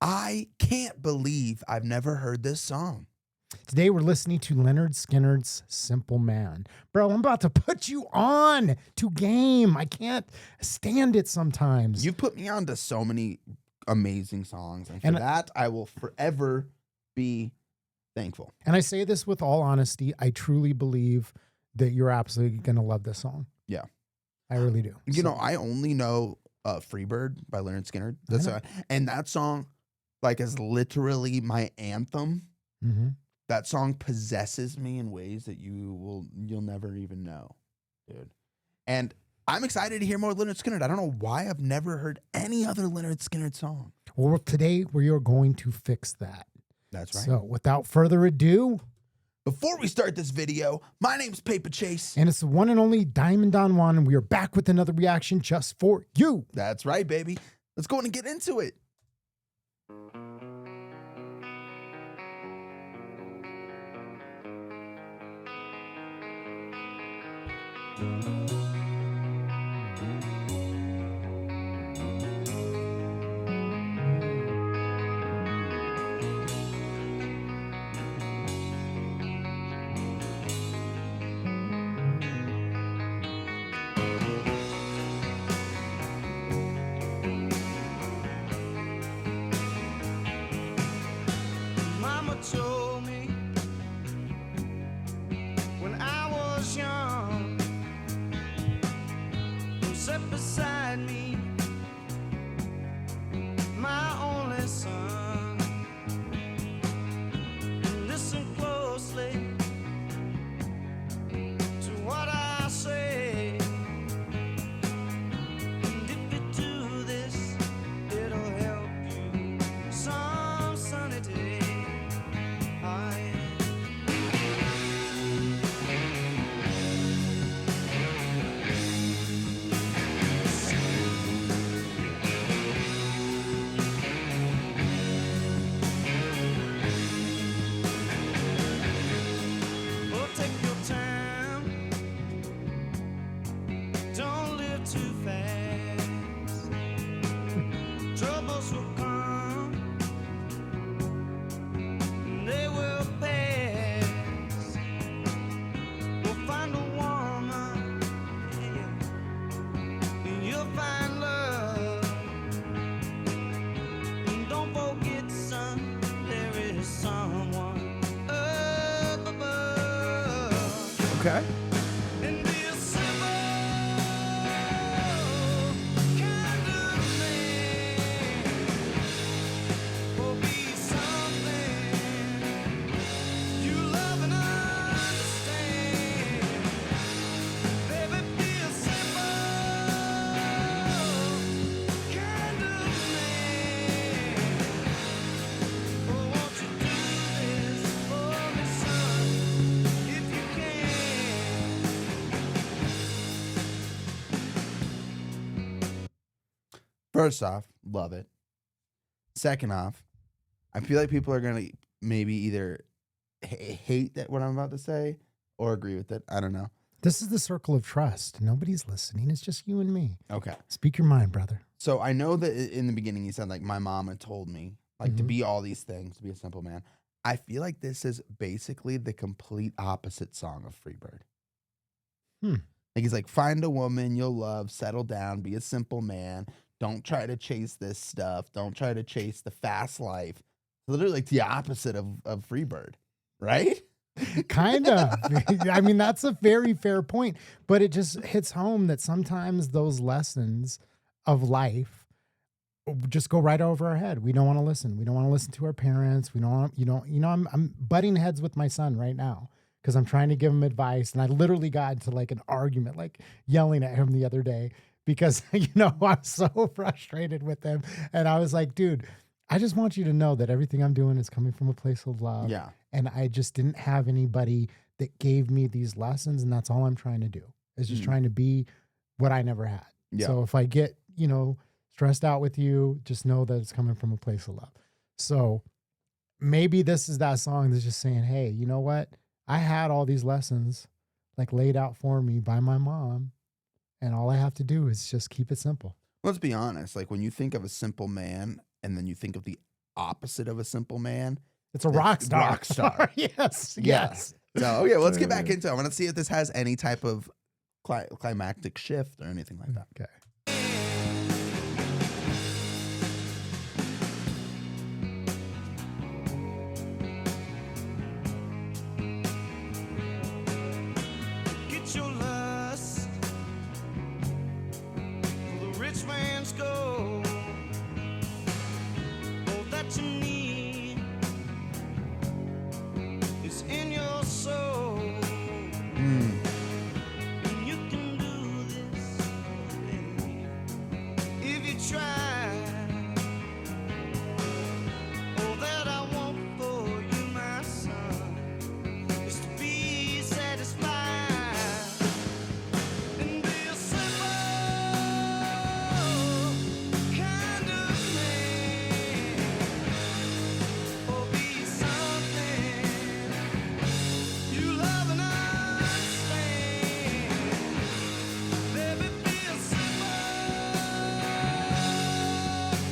I can't believe I've never heard this song. Today we're listening to Lynyrd Skynyrd's Simple Man. Bro, I'm about to put you on to game. I can't stand it sometimes. You've put me on to so many amazing songs, and for And- that, I will forever be thankful. And I say this with all honesty. I truly believe that you're absolutely going to love this song. Yeah. I really do. You know, I only know Freebird by Lynyrd Skynyrd. That's and that song, like, is literally my anthem. Mm-hmm. That song possesses me in ways that you'll never even know, dude. And I'm excited to hear more Lynyrd Skynyrd. I don't know why I've never heard any other Lynyrd Skynyrd song. Well, today we are going to fix that. That's right. So without further ado, before we start this video, my name's Paper Chase. And it's the one and only Diamond Don Juan, and we are back with another reaction just for you. That's right, baby. Let's go and get into it. Mama told me when I was young, sat beside me, my only son. Listen closely to what I say. And if you do this, it'll help you some sunny day. Too fast, troubles will come, they will pass. We'll find a woman, and you'll find love. And don't forget, son, there is someone up above. Okay. First off, love it. Second off, I feel like people are going to maybe either hate that what I'm about to say or agree with it. I don't know. This is the circle of trust. Nobody's listening. It's just you and me. Okay. Speak your mind, brother. So I know that in the beginning you said, like, my mom had told me, like, to be all these things, to be a simple man. I feel like this is basically the complete opposite song of Freebird. Like, he's like, find a woman you'll love, settle down, be a simple man. Don't try to chase this stuff. Don't try to chase the fast life. Literally like the opposite of Freebird, right? Kind of. I mean, that's a very fair point, but it just hits home that sometimes those lessons of life just go right over our head. We don't want to listen. We don't want to listen to our parents. We don't want, I'm butting heads with my son right now because I'm trying to give him advice. And I literally got into like an argument, like yelling at him the other day because, I'm so frustrated with him. And I was like, dude, I just want you to know that everything I'm doing is coming from a place of love. Yeah. And I just didn't have anybody that gave me these lessons. And that's all I'm trying to do is just trying to be what I never had. Yeah. So if I get, stressed out with you, just know that it's coming from a place of love. So maybe this is that song that's just saying, hey, you know what? I had all these lessons like laid out for me by my mom. And all I have to do is just keep it simple. Let's be honest. Like, when you think of a simple man and then you think of the opposite of a simple man. It's a rock It's star. rock star. Yes. Yeah. Yes. So, okay, well, let's get back into it. I want to see if this has any type of climactic shift or anything like that. Okay. Get your lust for the rich man's gold. All that you need is in your soul. Mm. And you can do this, babe, if you try. All that I want for you, my son, is to be satisfied and be a simple kind of man, or be something you love and understand. Baby, be a simple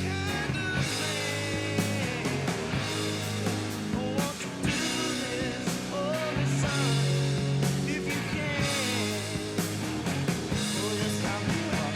kind of man. Won't you do this for me, son, if you can? Oh, yes, I will.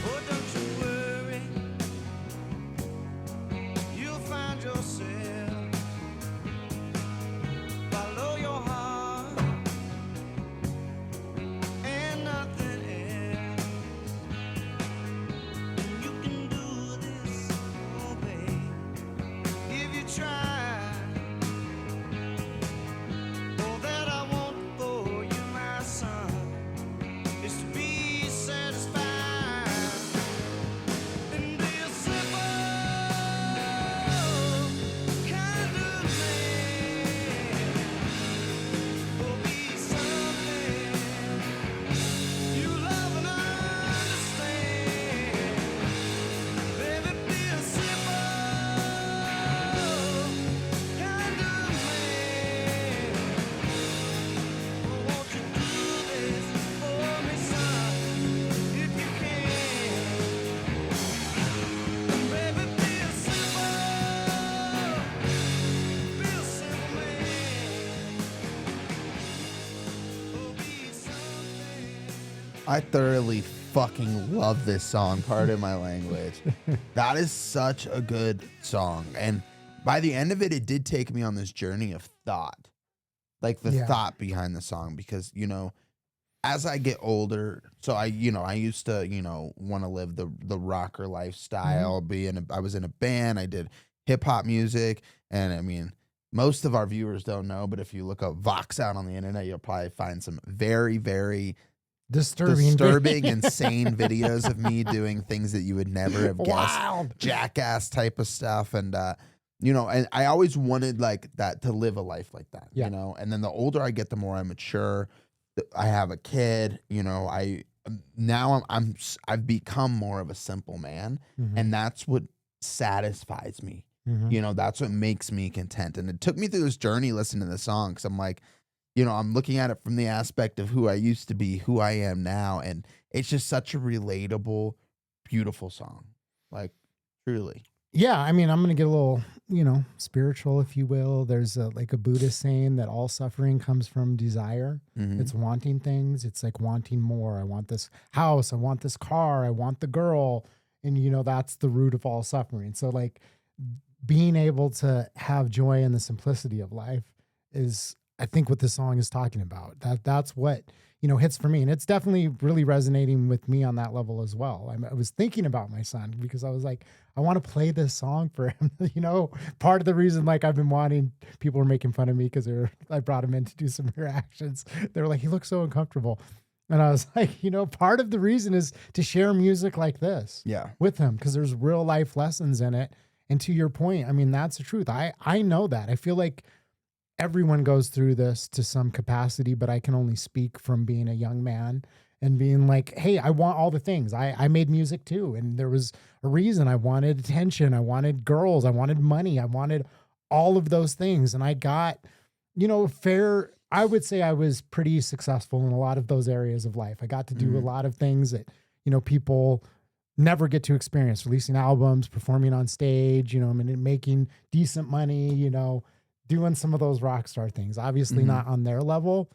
Oh, don't you worry, you'll find yourself. Follow your heart and nothing else. You can do this, oh babe, if you try. All that I want for you, my son, is to be satisfied and be a simple kind of man, or be something you love and understand. Baby, be a simple kind of man. Won't you do this for me, son, if you can? Baby, be a simple man. Oh, be something. I thoroughly fucking love this song. Pardon my language. That is such a good song. And by the end of it, it did take me on this journey of thought. Like the Yeah. thought behind the song. Because, as I get older, so I used to, want to live the rocker lifestyle. I was in a band. I did hip hop music. And I mean, most of our viewers don't know, but if you look up Vox out on the internet, you'll probably find some very, very disturbing, insane videos of me doing things that you would never have guessed. Wild. Jackass type of stuff. And, and I always wanted like that, to live a life like that, Yeah. and then the older I get, the more I mature. I have a kid, I've become more of a simple man, and that's what satisfies me. That's what makes me content. And it took me through this journey listening to the song, because I'm like, I'm looking at it from the aspect of who I used to be, who I am now. And it's just such a relatable, beautiful song. Like, truly. Yeah, I mean, I'm going to get a little, spiritual, if you will. There's a Buddhist saying that all suffering comes from desire. Mhm. It's wanting things. It's like wanting more. I want this house. I want this car. I want the girl. And, that's the root of all suffering. So like being able to have joy in the simplicity of life is, I think, what this song is talking about. That's what, hits for me. And it's definitely really resonating with me on that level as well. I was thinking about my son because I was like, I want to play this song for him. Part of the reason, like, I've been wanting, people were making fun of me because I brought him in to do some reactions. They were like, he looks so uncomfortable. And I was like, part of the reason is to share music like this with him, because there's real life lessons in it. And to your point, I mean, that's the truth. I know that. I feel like everyone goes through this to some capacity, but I can only speak from being a young man and being like, hey, I want all the things. I made music too. And there was a reason. I wanted attention. I wanted girls. I wanted money. I wanted all of those things. And I got, I would say I was pretty successful in a lot of those areas of life. I got to do a lot of things that, people never get to experience, releasing albums, performing on stage, making decent money, doing some of those rock star things, obviously not on their level,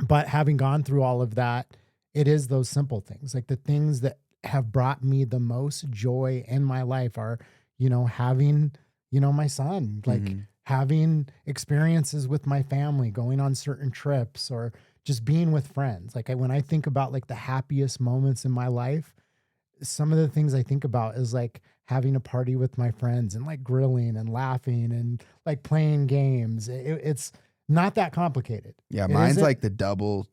but having gone through all of that, it is those simple things, like the things that have brought me the most joy in my life are, having, my son, like having experiences with my family, going on certain trips, or just being with friends. Like when I think about like the happiest moments in my life, some of the things I think about is like having a party with my friends and like grilling and laughing and like playing games. It's not that complicated. Yeah, mine's like the double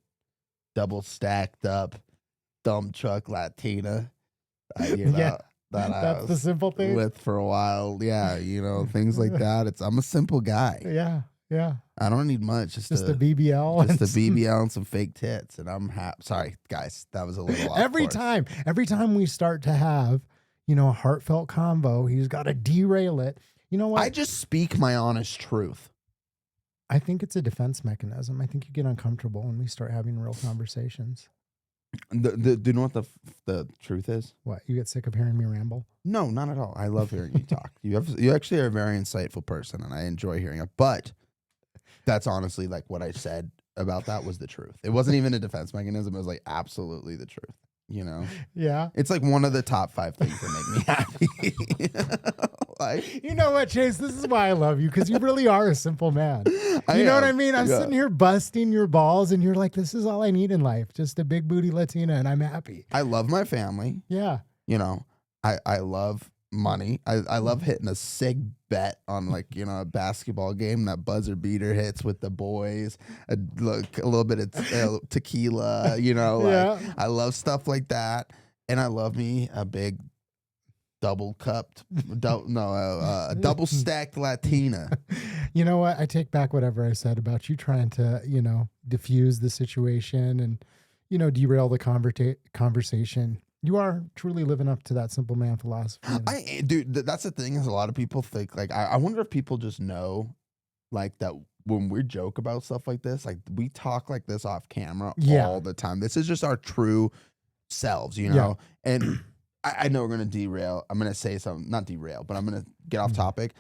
stacked up dump truck Latina. That that's I was the simple thing with for a while. Yeah, things like that. I'm a simple guy. Yeah. I don't need much. Just a BBL. Just a BBL and some fake tits, and I'm happy. Sorry, guys, that was a little off every time we start to have, a heartfelt convo, he's got to derail it. You know what? I just speak my honest truth. I think it's a defense mechanism. I think you get uncomfortable when we start having real conversations. Do you know what the truth is? What? You get sick of hearing me ramble? No, not at all. I love hearing you talk. You actually are a very insightful person, and I enjoy hearing it. But that's honestly like what I said about that was the truth. It wasn't even a defense mechanism. It was like absolutely the truth. Yeah. It's like one of the top 5 things that make me happy. You know what, Chase? This is why I love you, because you really are a simple man. You know what I mean? I'm sitting here busting your balls, and you're like, this is all I need in life. Just a big booty Latina, and I'm happy. I love my family. Yeah. I love money. I love hitting a sick bet on a basketball game, that buzzer beater hits with the boys, a little bit of tequila, I love stuff like that. And I love me a big double stacked Latina. You know what? I take back whatever I said about you trying to, diffuse the situation and, derail the conversation. You are truly living up to that simple man philosophy. Dude, that's the thing is a lot of people think like, I wonder if people just know like that when we joke about stuff like this, like we talk like this off camera all the time. This is just our true selves, and I know we're going to derail. I'm going to say something, not derail, but I'm going to get off topic.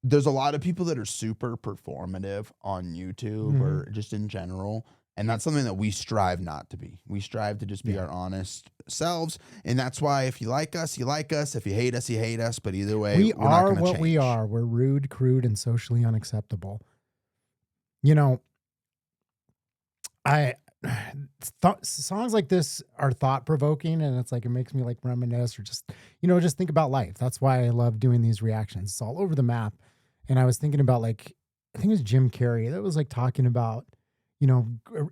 There's a lot of people that are super performative on YouTube or just in general. And that's something that we strive not to be. We strive to just be our honest selves. And that's why if you like us, you like us. If you hate us, you hate us. But either way, we we're are not gonna what change. we are. We're rude, crude, and socially unacceptable. Songs like this are thought provoking, and it's like it makes me like reminisce or just think about life. That's why I love doing these reactions. It's all over the map. And I was thinking about I think it was Jim Carrey that was like talking about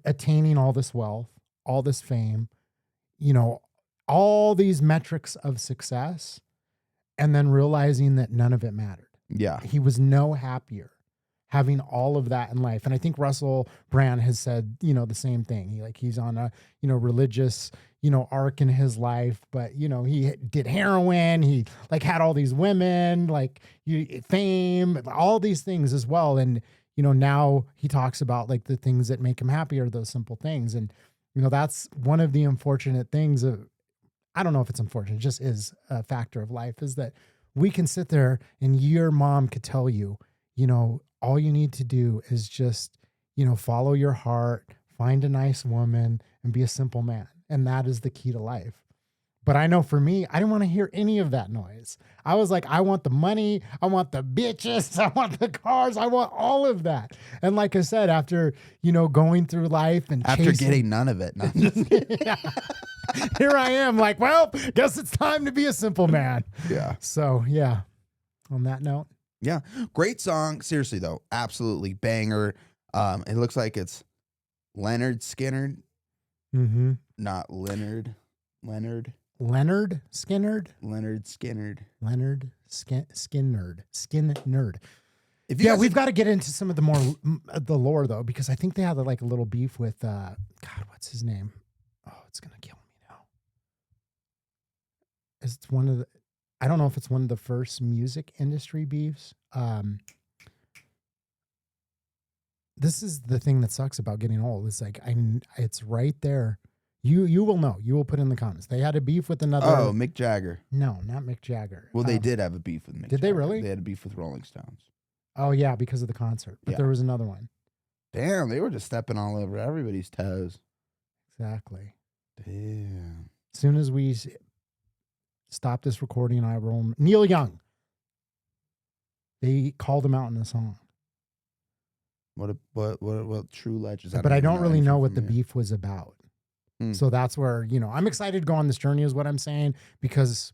attaining all this wealth, all this fame, all these metrics of success, and then realizing that none of it mattered. Yeah. He was no happier having all of that in life. And I think Russell Brand has said, the same thing. He's on a, religious, arc in his life, but, he did heroin. He had all these women, fame, all these things as well. And, now he talks about the things that make him happy are those simple things. And, that's one of the unfortunate things I don't know if it's unfortunate, it just is a factor of life, is that we can sit there and your mom could tell you, all you need to do is just, follow your heart, find a nice woman and be a simple man. And that is the key to life. But I know for me, I didn't want to hear any of that noise. I was like, I want the money. I want the bitches. I want the cars. I want all of that. And like I said, after, going through life and After chasing, getting none of it. No, I'm just kidding. yeah, here I am like, well, guess it's time to be a simple man. Yeah. So yeah, on that note. Yeah. Great song. Seriously, though. Absolutely. Banger. It looks like it's Lynyrd Skynyrd, Mm-hmm. not Lynyrd. Lynyrd Skynyrd. If you Yeah, guys we've got to get into some of the more the lore though, because I think they had like a little beef with God, what's his name? Oh, it's gonna kill me now. It's one of the, I don't know if it's one of the first music industry beefs. This is the thing that sucks about getting old. It's like it's right there. You will know. You will put in the comments. They had a beef with another. Oh, Mick Jagger. No, not Mick Jagger. Well, they did have a beef with Mick Did they Jagger. really? They had a beef with Rolling Stones. Oh yeah, because of the concert. But Yeah. there was another one. Damn, they were just stepping all over everybody's toes. Exactly. Damn. As soon as we stop this recording, I roll Neil Young. They called him out in the song. What true legends? But I don't even really anything know what the from you. beef was about. Hmm. So that's where, I'm excited to go on this journey is what I'm saying, because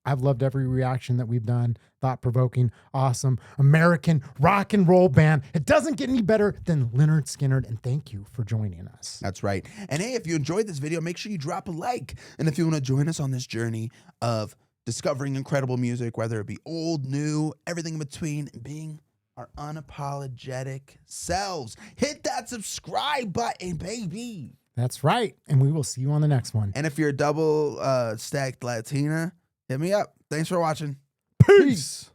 I've loved every reaction that we've done. Thought-provoking, awesome, American rock and roll band. It doesn't get any better than Lynyrd Skynyrd, and thank you for joining us. That's right. And hey, if you enjoyed this video, make sure you drop a like. And if you want to join us on this journey of discovering incredible music, whether it be old, new, everything in between, and being our unapologetic selves, hit that subscribe button, baby. That's right. And we will see you on the next one. And if you're a double stacked Latina, hit me up. Thanks for watching. Peace.